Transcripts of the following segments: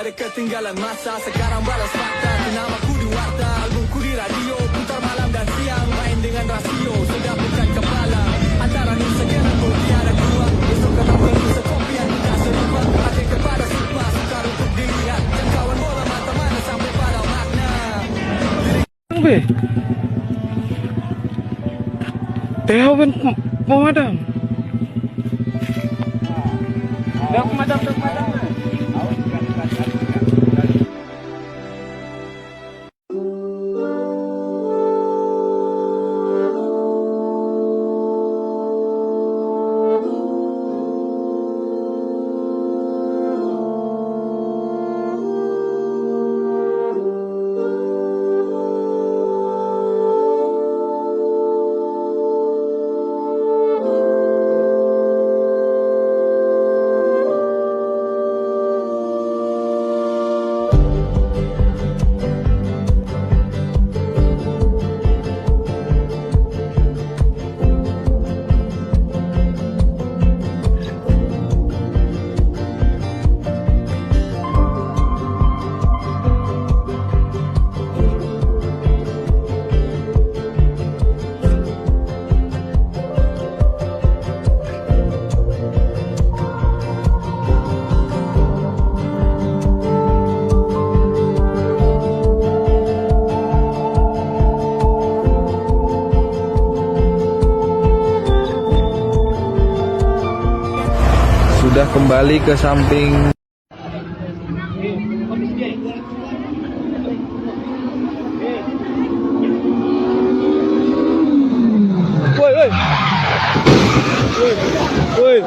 pada ketinggalan masa. Sekarang balas fakta, namaku di warta, albumku di radio, putar malam dan siang, main dengan rasio, sedap bukan kepala. Antara nusa dengan tiada dua, besok ketemu tentu sekopi yang tidak serupa. Pakai kepada sumpah, sukar untuk dilihat, jangkauan bola mata mana sampai pada makna. Tehawan pemadam. Dah pemadam. Sudah kembali ke samping. Woi.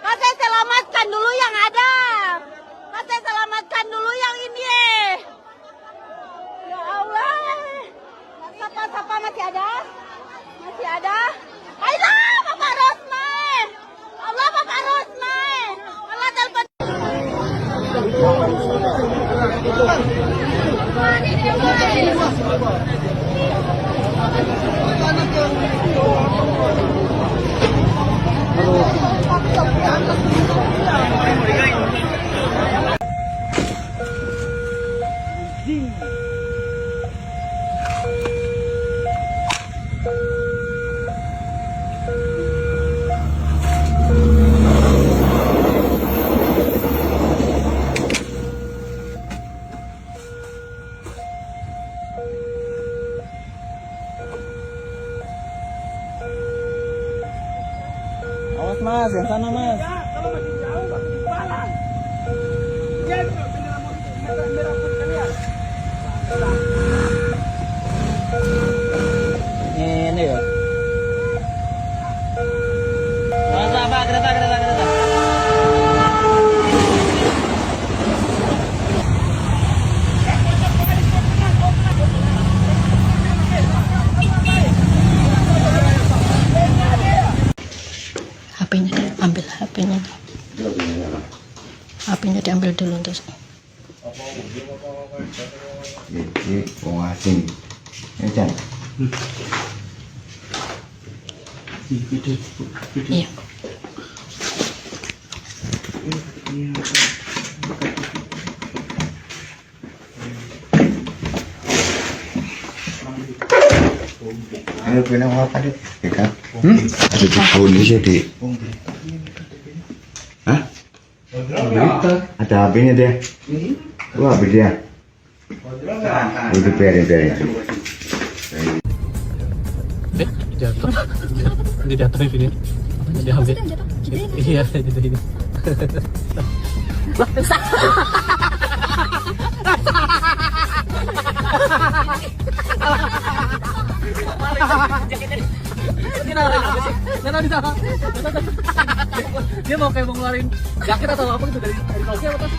Kasih selamatkan dulu yang ada. Kasih selamatkan dulu yang ini. Ya Allah. Sapa masih ada? Masih ada? Ayolah Bapak Rosman. Allah Bapak Rosman. Allah telepon. Awas mas, yang sana mas. Kalau makin jauh makin balas. Dia merah pun kalian. Ini ya. Apa kereta. HP-nya diambil dulu terus. Ini wong asing. Encen. Iya. Ayo kena apa deh? Ya kan? Ada di tahun ini jadi. Hah? Ada HP-nya dia. Wah, HP dia. Itu biarin. Jatuh. Dia jatuh ini. Dia ambil. Iya, jatuh ini. Wah, Dia mau kayak mau ngeluarin jaket atau apa gitu dari kaosnya apa tas?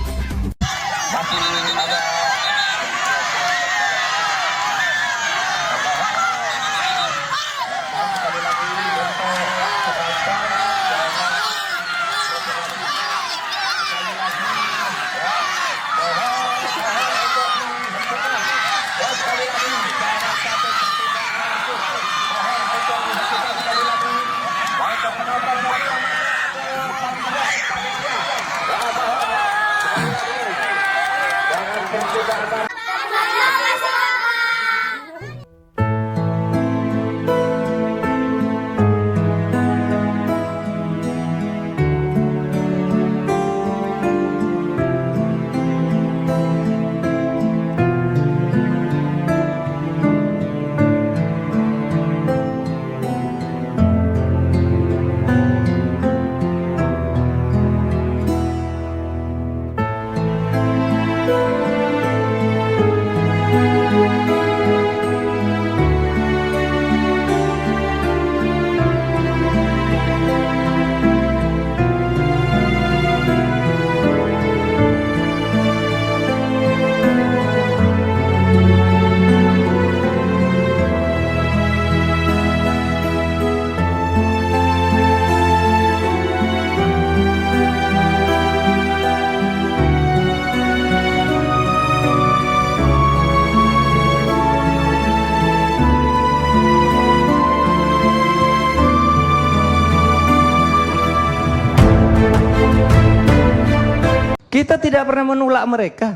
Kita tidak pernah menolak mereka.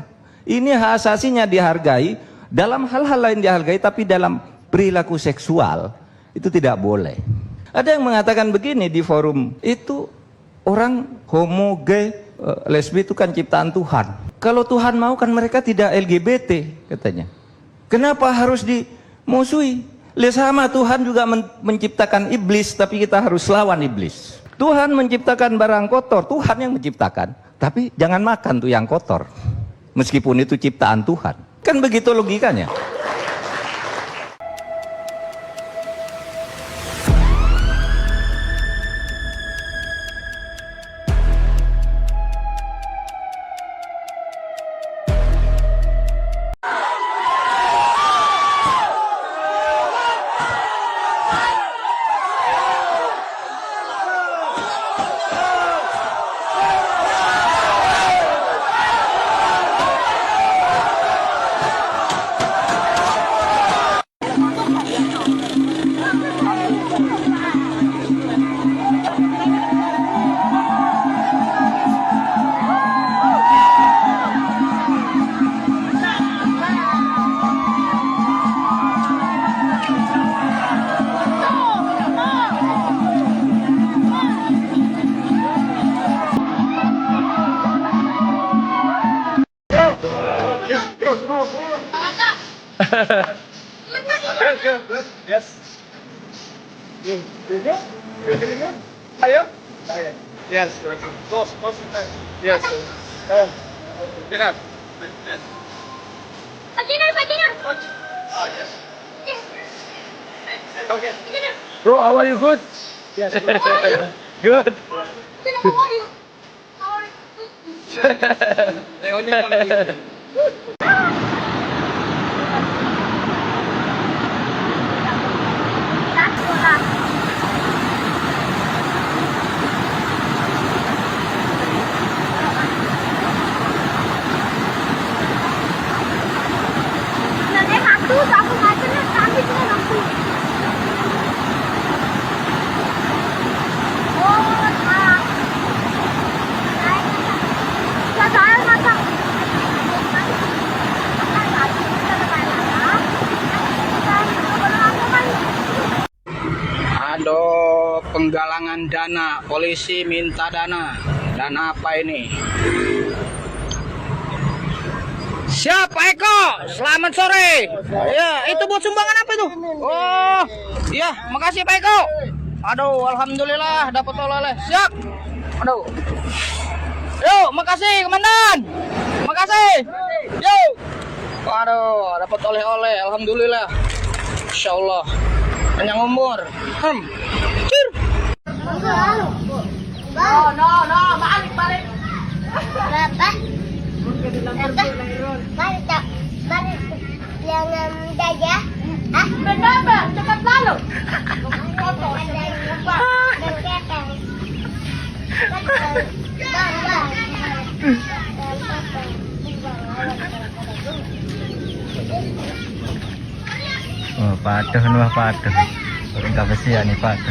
Ini hak asasinya dihargai, dalam hal-hal lain dihargai, tapi dalam perilaku seksual itu tidak boleh. Ada yang mengatakan begini di forum, itu orang homo, gay, lesbi itu kan ciptaan Tuhan. Kalau Tuhan mau kan mereka tidak LGBT katanya. Kenapa harus dimusuhi? Lihat sama Tuhan juga menciptakan iblis, tapi kita harus lawan iblis. Tuhan menciptakan barang kotor, Tuhan yang menciptakan. Tapi jangan makan tuh yang kotor. Meskipun itu ciptaan Tuhan. Kan begitu logikanya. Yes. Ayo. Yes. Dos. Yes. Get up. Okay. Bro, how are you? Good? Yes. Good. Aduh, penggalangan dana, polisi minta dana. Dana apa ini? Siap, Pak Eko. Selamat sore. Ya, itu buat sumbangan apa itu? Oh, iya, makasih Pak Eko. Aduh, alhamdulillah dapat oleh-oleh. Siap. Aduh. Yuk, makasih Komandan. Makasih. Yuk. Waduh, dapat oleh-oleh, alhamdulillah. Insya Allah. Panjang umur. Cir. No, balik. Berapa? Balik, Cak. Balik. Jangan gajah. Berapa? Cepat lalu. Oh, patuh nuah patuh. Orang kabesian nih patuh.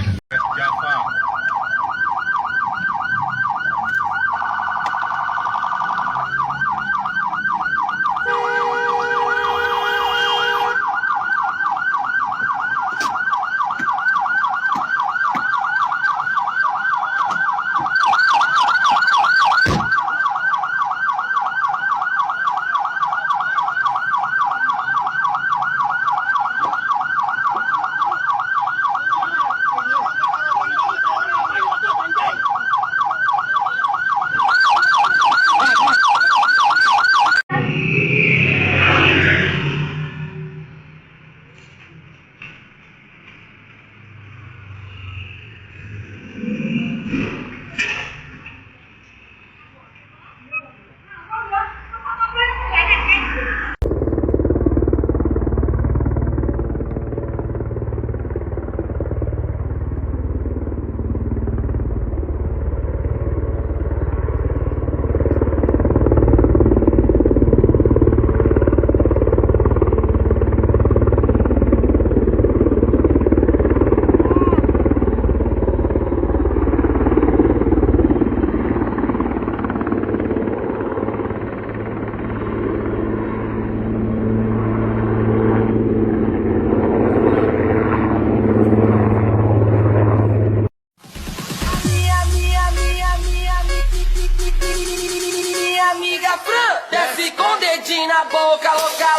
Desce com dedinho na boca, louca.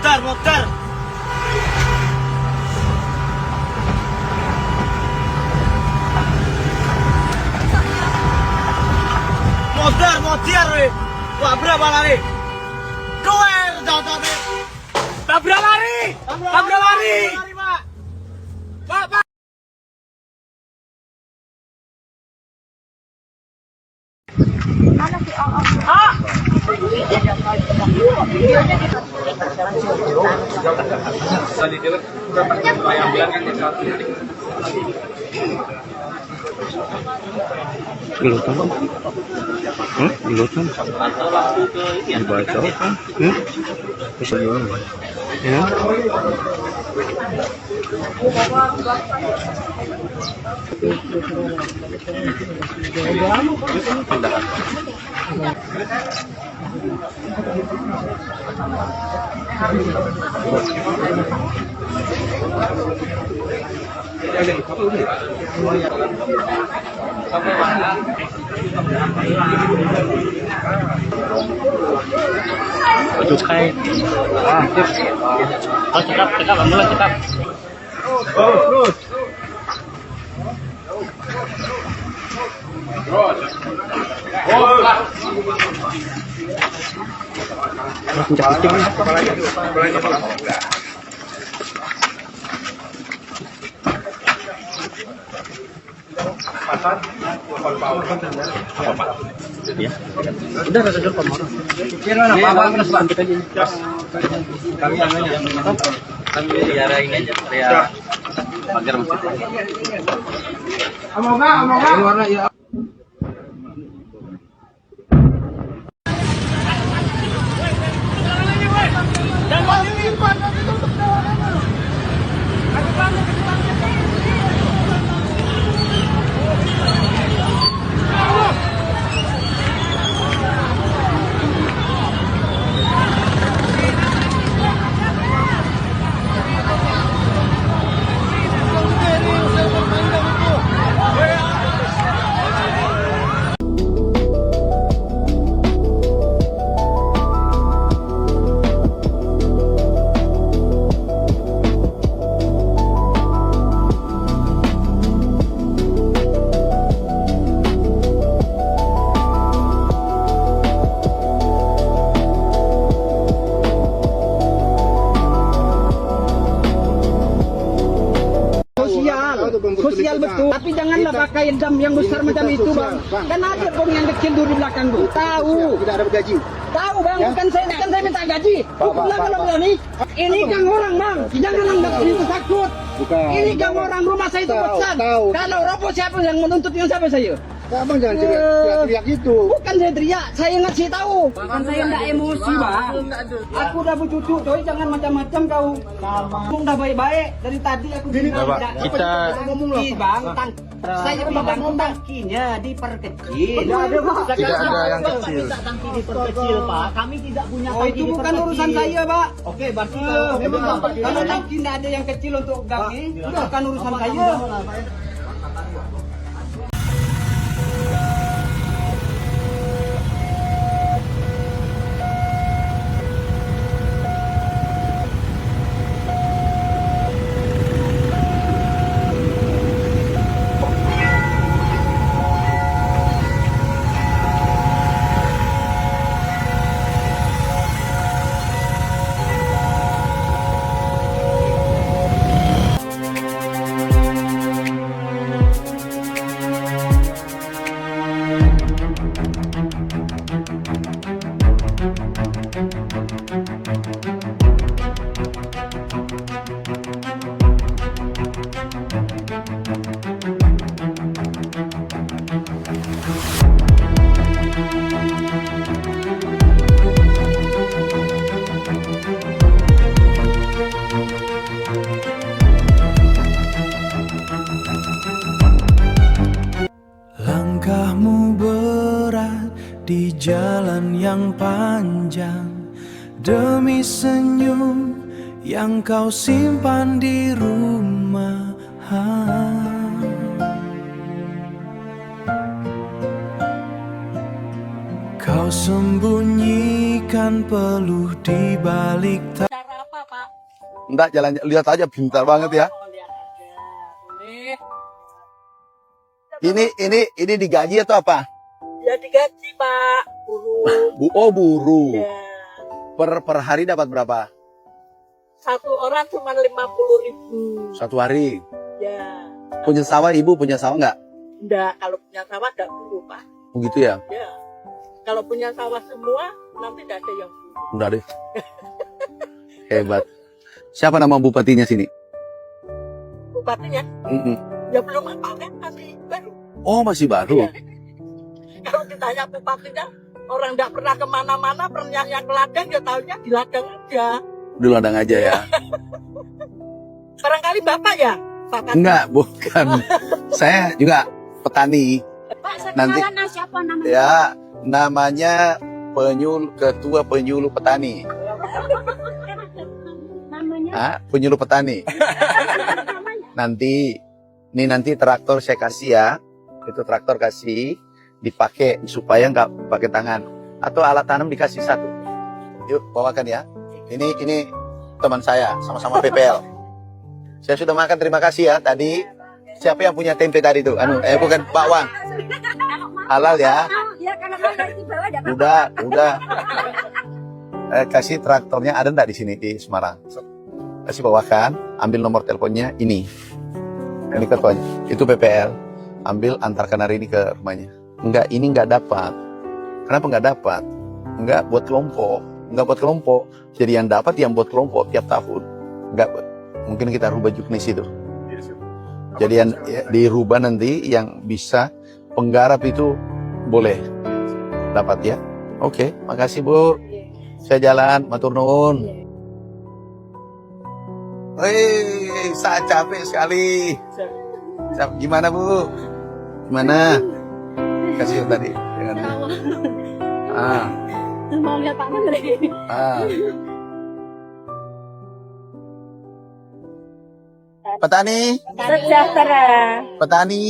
Motor. Motor, weh. Wah, berapa lari? Doer, jangan. Tabrak lari. Pak. Gelutan. Dibaca kan? Bisa jual. Ya. Cukai. Cekap, mulai cekap. Terus. Ya. Udah ada dulu Pak. Kira apa terus Pak kita aja. Kami namanya kami diarahin aja area pagar masjid. Amoga. Warna ya. Tapi janganlah pakai dam yang besar macam itu, Bang. Kan ada bom yang kecil di belakang, Bu. Tahu. Tidak ada gaji. Tahu, Bang. Bukan saya minta gaji. Bukanlah kalau berani. Ini gang orang, Bang. Jangan anggap itu takut. Ini gang orang, rumah saya itu besar. Kalau roboh siapa yang menuntut yang siapa saya? Abang jangan teriak gitu. Bukan saya teriak, saya ngasih tahu. Bukan saya enggak emosi, Bang. Aku udah bercucu, doi jangan macam-macam kau. Ngomong udah baik-baik dari tadi aku bilang kita ngomong loh, Bang. Saya bilang tangkinya diperkecil. tidak ada yang kecil. Tangki diperkecil, Pak. Kami tidak punya Oh, itu bukan urusan saya, Pak. Oke, berarti Kalau tangki tidak ada yang kecil untuk kami, itu bukan urusan saya. Langkahmu berat di jalan yang panjang, demi senyum yang kau simpan di rumah. Kau sembunyikan peluh di balik Cara apa, Pak? Enggak, jalan lihat aja, pintar banget ya. Oh, lihat aja. Boleh. Ini digaji atau apa? Ya digaji, Pak. Buruh. Buruh. Ya. Per hari dapat berapa? Satu orang cuma 50.000. Satu hari. Ya. Punya sawah, ibu punya sawah nggak? Enggak, kalau punya sawah enggak perlu, Pak. Begitu ya? Ya. Kalau punya sawah semua, nanti enggak ada yang perlu. Udah deh. Hebat. Siapa nama bupatinya sini? Bupatinya? Ya belum apa kan, masih baru. Oh, masih baru. Ya. Kalau ditanya bupatinya, orang enggak pernah kemana-mana, pernahnya ke ladang, ya tahunya di ladang aja. Di ladang aja ya? Barangkali Bapak ya? Pak Enggak, bukan. Saya juga petani. Pak, Nanti- sekarang siapa namanya? Ya, namanya Ketua Penyuluh Petani. Namanya? Penyuluh petani. Nanti traktor saya kasih ya. Itu traktor kasih dipakai supaya nggak pakai tangan. Atau alat tanam dikasih satu. Yuk, bawakan ya. Ini teman saya, sama-sama PPL. Saya sudah makan, terima kasih ya. Tadi siapa yang punya tempe tadi tuh? Bukan bakwan. Halal ya. Udah. Kasih traktornya, ada nggak di sini di Semarang? Kasih bawakan, ambil nomor teleponnya ini ketuanya. Itu PPL. Ambil, antarkan hari ini ke rumahnya. Ini nggak dapat. Kenapa nggak dapat? Nggak buat kelompok. Jadi yang dapat yang buat kelompok tiap tahun. Nggak, mungkin kita rubah juknis itu. Jadi yang dirubah nanti yang bisa penggarap itu boleh dapat ya. Oke, makasih Bu. Saya jalan, matur nuwun. Saya capek sekali. Gimana Bu? Gimana? Kasih tadi dengan Mau lihat Pak Menteri. Petani. Sejahtera. Petani.